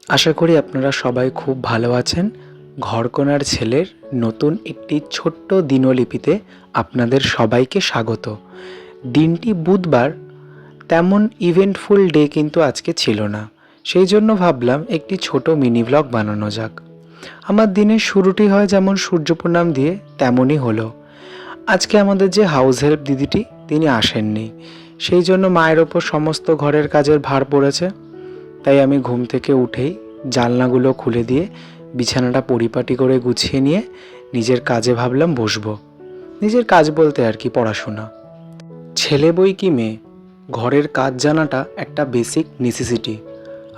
আশা করি আপনারা সবাই খুব ভালো আছেন। ঘরকোনার ছেলের নতুন একটি ছোট্ট দিনলিপিতে আপনাদের সবাইকে স্বাগত। দিনটি বুধবার, তেমন ইভেন্টফুল ডে কিন্তু আজকে ছিল না। সেই জন্য ভাবলাম একটি ছোট মিনি ভ্লগ বানানো যাক। আমার দিনের শুরুটি হয় যেমন সূর্য প্রণাম দিয়ে, তেমনই হলো। আজকে আমাদের যে হাউস হেল্প দিদিটি তিনি আসেননি, সেই জন্য মায়ের ওপর সমস্ত ঘরের কাজের ভার পড়েছে। তাই আমি ঘুম থেকে উঠেই জানলাগুলো খুলে দিয়ে বিছানাটা পরিপাটি করে গুছিয়ে নিয়ে নিজের কাজে ভাবলাম বসবো। নিজের কাজ বলতে আর কি, পড়াশোনা। ছেলে বই কি মেয়ে, ঘরের কাজ জানাটা একটা বেসিক নেসেসিটি।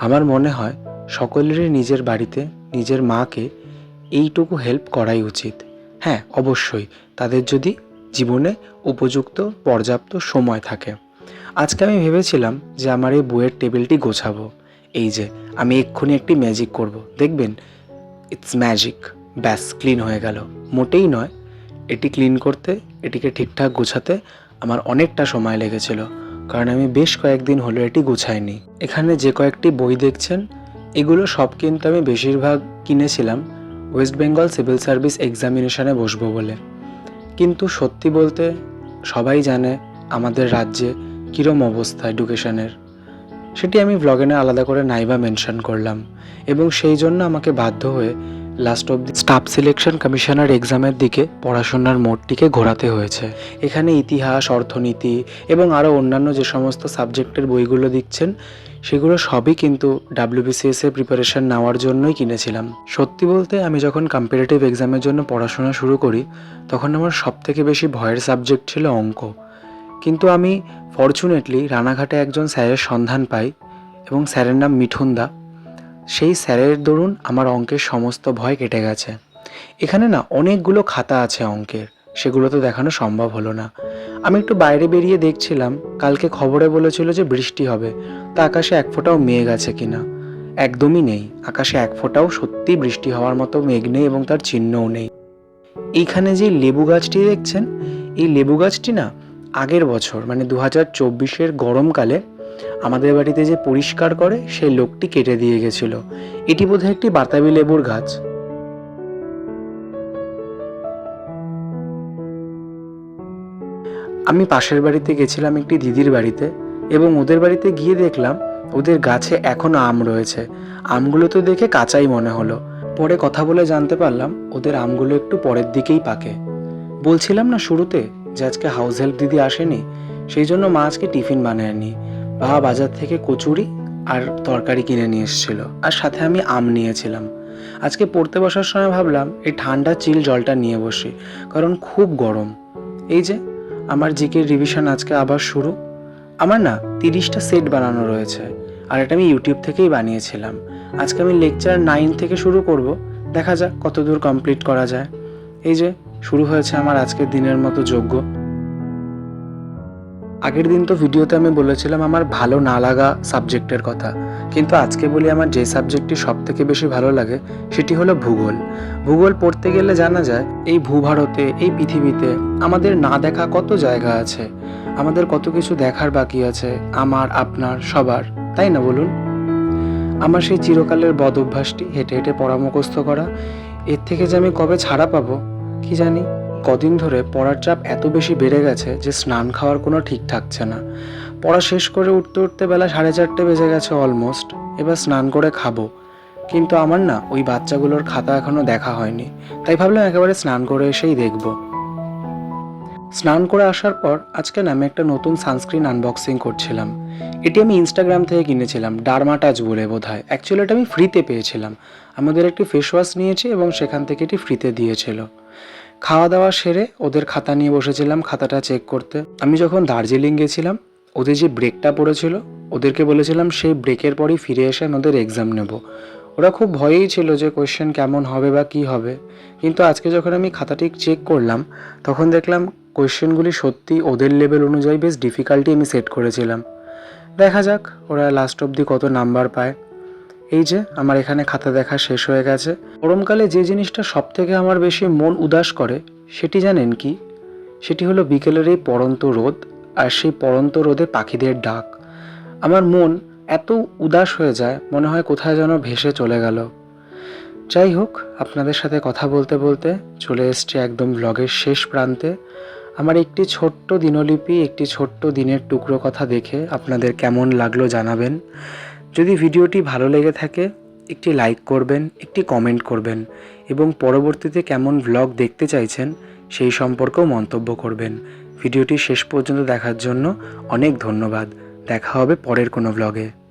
আমার মনে হয় সকলেরই নিজের বাড়িতে নিজের মাকে এইটুকু হেল্প করাই উচিত। হ্যাঁ, অবশ্যই তাদের যদি জীবনে উপযুক্ত পর্যাপ্ত সময় থাকে। আজকে আমি ভেবেছিলাম যে আমার এই বইয়ের টেবিলটি গোছাবো। এই যে আমি এক্ষুনি একটি ম্যাজিক করব, দেখবেন ইটস ম্যাজিক। ব্যাস, ক্লিন হয়ে গেল। মোটেই নয়, এটি ক্লিন করতে, এটিকে ঠিকঠাক গোছাতে আমার অনেকটা সময় লেগেছিল, কারণ আমি বেশ কয়েকদিন হলো এটি গোছাইনি। এখানে যে কয়েকটি বই দেখছেন, এগুলো সব কিন্তু আমি বেশিরভাগ কিনেছিলাম ওয়েস্ট বেঙ্গল সিভিল সার্ভিস এক্সামিনেশনে বসবো বলে। কিন্তু সত্যি বলতে সবাই জানে আমাদের রাজ্যে কীরম অবস্থা এডুকেশনের, সেটি আমি ব্লগে না আলাদা করে নাইবা মেনশন করলাম। এবং সেই জন্য আমাকে বাধ্য হয়ে last of the staff selection commissioner এক্সামের দিকে পড়াশোনার মোড়টিকে ঘোরাতে হয়েছে। এখানে ইতিহাস, অর্থনীতি এবং আরও অন্যান্য যে সমস্ত সাবজেক্টের বইগুলো দিচ্ছেন, সেগুলো সবই কিন্তু WBCS এর প্রিপারেশন নেওয়ার জন্যই কিনেছিলাম। সত্যি বলতে আমি যখন কম্পিটিটিভ এক্সামের জন্য পড়াশোনা শুরু করি, তখন আমার সবথেকে বেশি ভয়ের সাবজেক্ট ছিল অঙ্ক। কিন্তু আমি ফরচুনেটলি রানাঘাটে একজন স্যারের সন্ধান পাই, এবং স্যারের নাম মিঠুন দা। সেই স্যারের দরুন আমার অঙ্কের সমস্ত ভয় কেটে গেছে। এখানে না অনেকগুলো খাতা আছে অঙ্কের, সেগুলো তো দেখানো সম্ভব হলো না। আমি একটু বাইরে বেরিয়ে দেখছিলাম, কালকে খবরে বলেছিল যে বৃষ্টি হবে, তা আকাশে এক ফোঁটাও মেঘ আছে কিনা। একদমই নেই, আকাশে এক ফোঁটাও সত্যি বৃষ্টি হওয়ার মতো মেঘ নেই, এবং তার চিহ্নও নেই। এইখানে যে লেবু গাছটি দেখছেন, এই লেবু গাছটি না আগের বছর মানে 2024-এর গরমকালে আমাদের বাড়িতে যে পরিষ্কার করে সেই লোকটি কেটে দিয়ে গেছিল। এটি বোধহয় একটি বাতাবি লেবুর গাছ। আমি পাশের বাড়িতে গেছিলাম একটি দিদির বাড়িতে, এবং ওদের বাড়িতে গিয়ে দেখলাম ওদের গাছে এখনো আম রয়েছে। আমগুলো তো দেখে কাঁচাই মনে হলো। পরে কথা বলে জানতে পারলাম ওদের আমগুলো একটু পরের দিকেই পাকে। বলছিলাম না শুরুতে যে আজকে হাউস হেল্প দিদি আসেনি, সেই জন্য মা আজকে টিফিন বানায়নি। বাবা বাজার থেকে কচুরি আর তরকারি কিনে নিয়ে এসেছিল, আর সাথে আমি আম নিয়েছিলাম। আজকে পড়তে বসার সময় ভাবলাম এই ঠান্ডা চিল জলটা নিয়ে বসি, কারণ খুব গরম। এই যে আমার জিকের রিভিশন আজকে আবার শুরু। আমার না 30টা সেট বানানো রয়েছে, আর এটা আমি ইউটিউব থেকেই বানিয়েছিলাম। আজকে আমি লেকচার 9 থেকে শুরু করব, দেখা যাক কতদূর কমপ্লিট করা যায়। এই যে শুরু হয়েছে আমার আজকের দিনের মতো যজ্ঞ। আগের দিন তো ভিডিওতে আমি বলেছিলাম আমার ভালো না লাগা সাবজেক্টের কথা, কিন্তু আজকে বলি আমার যে সাবজেক্টটি সব থেকে বেশি ভালো লাগে সেটি হলো ভূগোল। ভূগোল পড়তে গেলে জানা যায় এই ভূভারতে, এই পৃথিবীতে আমাদের না দেখা কত জায়গা আছে, আমাদের কত কিছু দেখার বাকি আছে, আমার, আপনার, সবার, তাই না বলুন? আমার সেই চিরকালের বদ অভ্যাসটি হেঁটে হেঁটে পড়া মুখস্থ করা, এর থেকে যে আমি কবে ছাড়া পাবো কি জানি। কদিন ধরে পড়ার চাপ এত বেশি বেড়ে গেছে যে স্নান খাওয়ার কোনো ঠিক থাকছে না। পড়া শেষ করে উঠতে উঠতে বেলা 4:30 বেজে গেছে অলমোস্ট। এবার স্নান করে খাবো, কিন্তু আমার না ওই বাচ্চাগুলোর খাতা এখনো দেখা হয়নি, তাই ভাবলাম একেবারে স্নান করে এসেই দেখবো। স্নান করে আসার পর আজকে না আমি একটা নতুন সানস্ক্রিন আনবক্সিং করছিলাম। এটি আমি ইনস্টাগ্রাম থেকে কিনেছিলাম, ডার্মাটাচ বলে বোধহয়। অ্যাকচুয়ালি এটা আমি ফ্রিতে পেয়েছিলাম। আমাদের একটি ফেস ওয়াশ নিয়েছি এবং সেখান থেকে এটি ফ্রিতে দিয়েছিল। খাওয়া দাওয়া সেরে ওদের খাতা নিয়ে বসেছিলাম খাতাটা চেক করতে। আমি যখন দার্জিলিং গেছিলাম, ওদের যে ব্রেকটা পড়েছিল, ওদেরকে বলেছিলাম সেই ব্রেকের পরই ফিরে এসে আমি ওদের এক্সাম নেব। ওরা খুব ভয়েই ছিল যে কোয়েশ্চেন কেমন হবে বা কী হবে, কিন্তু আজকে যখন আমি খাতাটি চেক করলাম তখন দেখলাম কোয়েশ্চেনগুলি সত্যি ওদের লেভেল অনুযায়ী বেশ ডিফিকাল্টি আমি সেট করেছিলাম। দেখা যাক ওরা লাস্ট অবধি কত নাম্বার পায়। এই যে আমার এখানে খাতা দেখা শেষ হয়ে গেছে। গরমকালে যে জিনিসটা সব থেকে আমার বেশি মন উদাস করে সেটি জানেন কি? সেটি হলো বিকেলের এই পড়ন্ত রোদ, আর সেই পড়ন্ত রোদে পাখিদের ডাক। আমার মন এত উদাস হয়ে যায়, মনে হয় কোথায় যেন ভেসে চলে গেল। যাই হোক, আপনাদের সাথে কথা বলতে বলতে চলে এসছে একদম ব্লগের শেষ প্রান্তে। আমার একটি ছোট্ট দিনলিপি, একটি ছোট্ট দিনের টুকরো কথা দেখে আপনাদের কেমন লাগলো জানাবেন। যদি ভিডিওটি ভালো লেগে থাকে একটি লাইক করবেন, একটি কমেন্ট করবেন এবং পরবর্তীতে কেমন ব্লগ দেখতে চাইছেন সেই সম্পর্কেও মন্তব্য করবেন। ভিডিওটি শেষ পর্যন্ত দেখার জন্য অনেক ধন্যবাদ। দেখা হবে পরের কোনো ব্লগে।